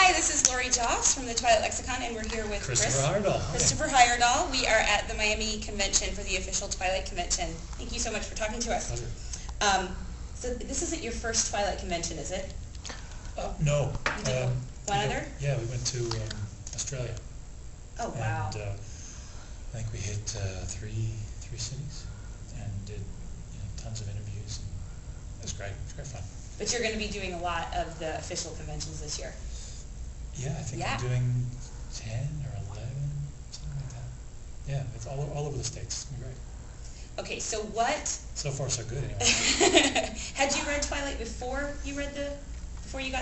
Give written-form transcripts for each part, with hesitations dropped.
Hi, this is Lori Joss from the Twilight Lexicon, and we're here with Christopher Heyerdahl. Christopher Heyerdahl. We are at the Miami convention for the official Twilight convention. Thank you so much for talking to us. Pleasure. So this isn't your first Twilight convention, is it? No. You did one other? Yeah, we went to Australia. Oh, wow. And I think we hit three cities and did tons of interviews. It was great. It was great fun. But you're going to be doing a lot of the official conventions this year. Yeah, I think I'm doing 10 or 11, something like that. Yeah, it's all over the States. It's been great. Okay, so what... So far, so good, anyway. Had you read Twilight before you got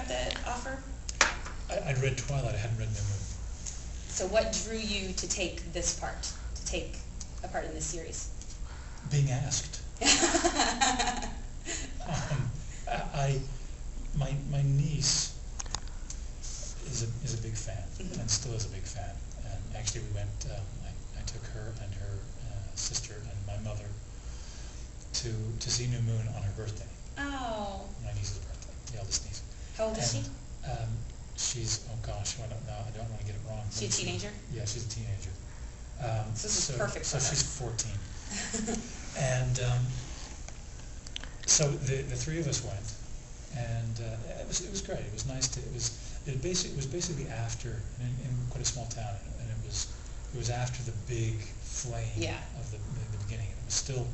the offer? I'd read Twilight. I hadn't read New Moon. So what drew you to take this part, to take a part in this series? Being asked. My niece is a big fan, and still is a big fan. And actually, we went. I took her and her sister and my mother to see New Moon on her birthday. Oh. My niece's birthday, the eldest niece. How old is she? She's I don't want to get it wrong. She a teenager? Yeah, she's a teenager. So this is perfect for her. So she's 14, and so the three of us went, and it was great. It was nice to. It was basically after in quite a small town, and it was after the big flame of the beginning. And it's still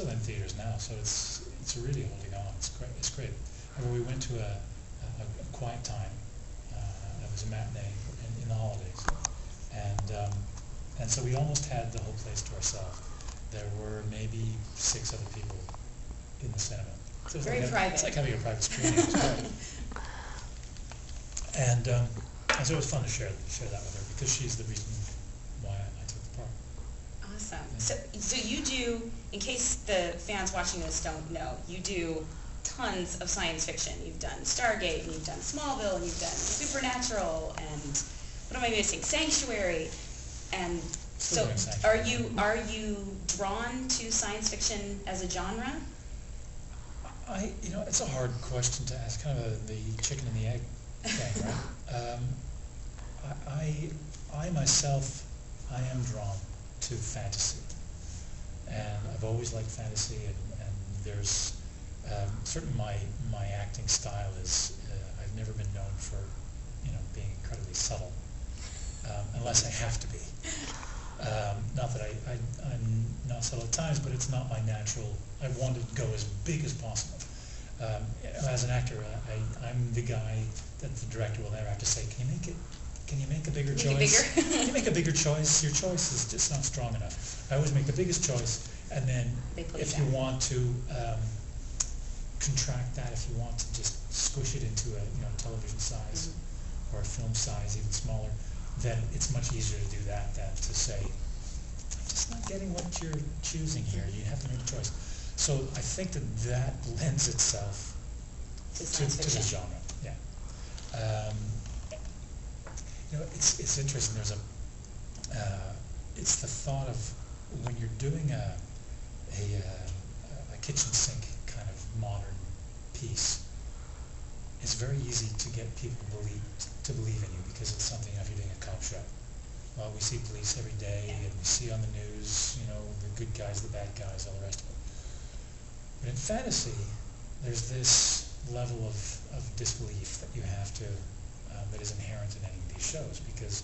in theaters now, so it's really holding on. It's great. However, we went to a quiet time. It was a matinee in the holidays, and so we almost had the whole place to ourselves. There were maybe 6 other people in the cinema. So Very private. It's like having a private screening. And so it was fun to share that with her, because she's the reason why I took the part. Awesome. Yeah. So you do, in case the fans watching this don't know, you do tons of science fiction. You've done Stargate, and you've done Smallville, and you've done Supernatural, and what am I missing? Sanctuary. And so are you drawn to science fiction as a genre? It's a hard question to ask, kind of the chicken and the egg thing, right? I myself, I am drawn to fantasy, and I've always liked fantasy, and there's certainly my acting style is I've never been known for being incredibly subtle, unless I have to be. Not that I'm not subtle at times, but it's not my natural. I want to go as big as possible. As an actor, I'm the guy that the director will never have to say, can you make a bigger choice? Can you make a bigger choice? Your choice is just not strong enough. I always make the biggest choice, and then if you want to contract that, if you want to just squish it into a television size or a film size, even smaller, then it's much easier to do that than to say, I'm just not getting what you're choosing here. You have to make a choice. So I think that lends itself to the genre. Yeah. It's interesting. There's it's the thought of when you're doing a kitchen sink kind of modern piece. It's very easy to get people to believe in you, because it's something. If you're doing a cop show, well, we see police every day, and we see on the news, the good guys, the bad guys, all the rest of it. But in fantasy, there's this level of disbelief that you have to, that is inherent in any of these shows, because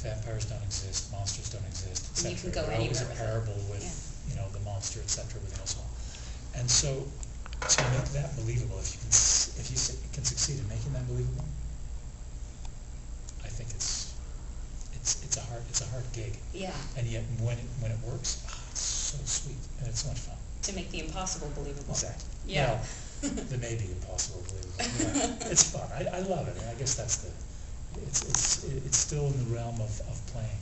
vampires don't exist, monsters don't exist, etc. You can go There's always a anywhere parable with the monster, etc. Everything else. And so to make that believable, if you can succeed in making that believable, I think it's a hard gig. Yeah. And yet when it works, it's so sweet, and it's so much fun. To make the impossible believable. Exactly. Yeah. Well, the maybe impossible believable. Yeah. It's fun. I love it. And I guess that's it's still in the realm of playing.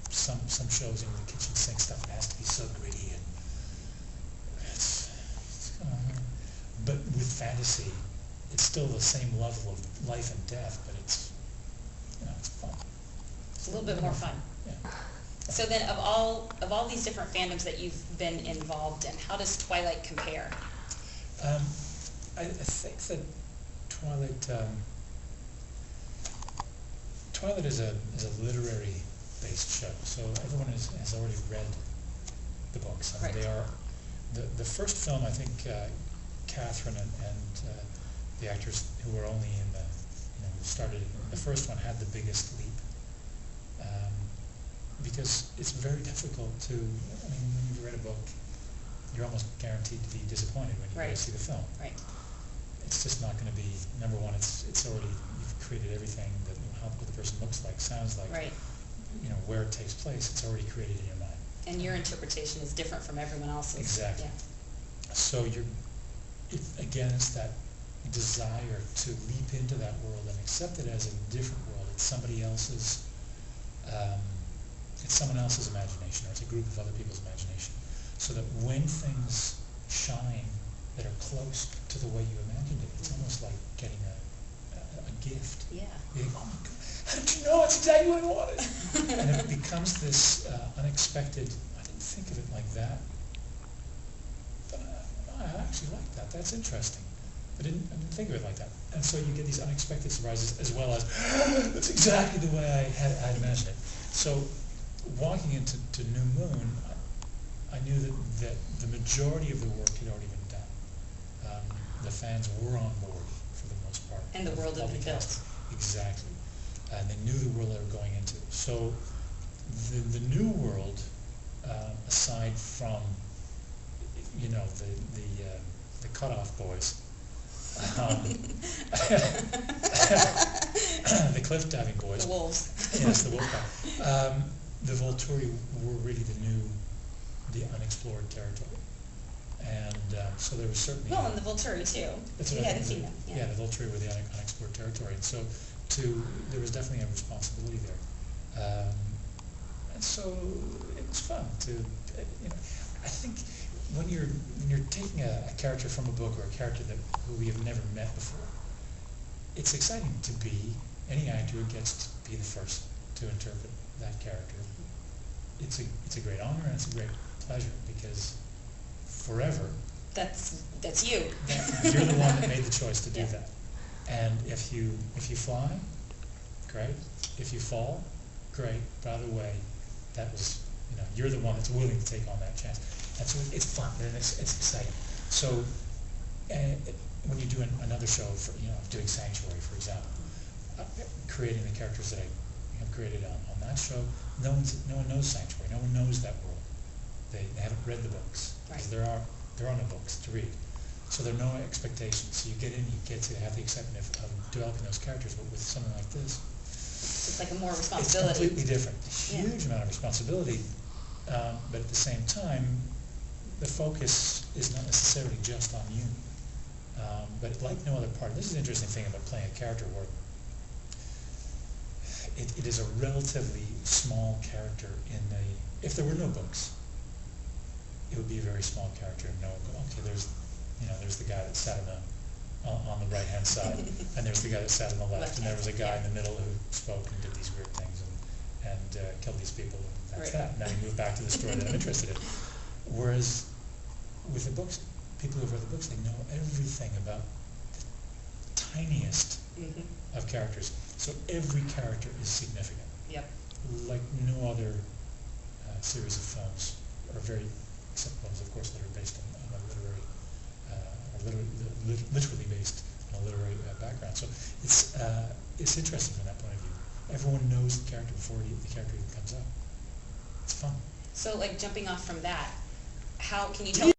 Some shows in the kitchen sink stuff has to be so gritty, and but with fantasy, it's still the same level of life and death, but it's fun. It's a little bit more fun. Yeah. So then, of all these different fandoms that you've been involved in, how does Twilight compare? I think that Twilight. Twilight is a literary based show, so everyone has already read the books. I mean, Right. they are the first film. I think Catherine and the actors who were only in the who started in the first one had the biggest leap, because it's very difficult to. I mean, when you've read a book, you're almost guaranteed to be disappointed when you go to Right. see the film. Right. It's just not going to be, number one, it's already, you've created everything that what the person looks like, sounds like, Right. Where it takes place, it's already created in your mind. And your interpretation is different from everyone else's. Exactly. Yeah. So it's that desire to leap into that world and accept it as a different world. It's somebody else's, it's someone else's imagination, or it's a group of other people's imagination. So that when things shine that are close to the way you imagined it, it's almost like getting a gift. Yeah. You think, oh my God, how did you know it's exactly what I wanted? And it becomes this unexpected, I didn't think of it like that, but I actually like that. That's interesting. I didn't think of it like that. And so you get these unexpected surprises as well as, that's exactly the way I'd imagined it. So walking into New Moon, I knew that the majority of the work had already been done. The fans were on board for the most part. And the world had been built. Exactly. And they knew the world they were going into. So the new world, aside from the cutoff boys, the cliff diving boys, The wolves. yes, the wolf pack, the Volturi were really the unexplored territory. And so there was certainly... Well, and the Volturi too. We hadn't seen them. Yeah, the Volturi were the unexplored territory. And so there was definitely a responsibility there. And so it was fun to, I think when you're taking a character from a book, or a character who we have never met before, it's exciting to be any actor who gets to be the first to interpret that character. It's a great honor, and it's a great pleasure, because forever That's you. you're the one that made the choice to do Yeah. that. And if you fly, great. If you fall, great. By the way, that was you're the one that's willing to take on that chance. And so it's fun and it's exciting. So when you do another show, for doing Sanctuary, for example, creating the characters that I have created on that show, no one knows Sanctuary. No one knows that world. They haven't read the books, because there are no books to read. So there are no expectations. So you get in, you get to have the excitement of developing those characters. But with something like this, It's like a more responsibility. it's completely different. Huge amount of responsibility, but at the same time, the focus is not necessarily just on you. But like no other part, this is the interesting thing about playing a character where it is a relatively small character if there were no books, it would be a very small character, and no one would go, okay, there's the guy that sat on the right hand side, and there's the guy that sat on the left, and there was a guy in the middle who spoke and did these weird things and killed these people, and that's that. And then he moved back to the story that I'm interested in. Whereas with the books, people who've read the books, they know everything about the tiniest of characters. So every character is significant. Yep. Like no other series of films, except ones, of course, that are based on a literary, literally based on a literary background. So it's interesting from that point of view. Everyone knows the character before the character even comes up. It's fun. So, like, jumping off from that, how can you tell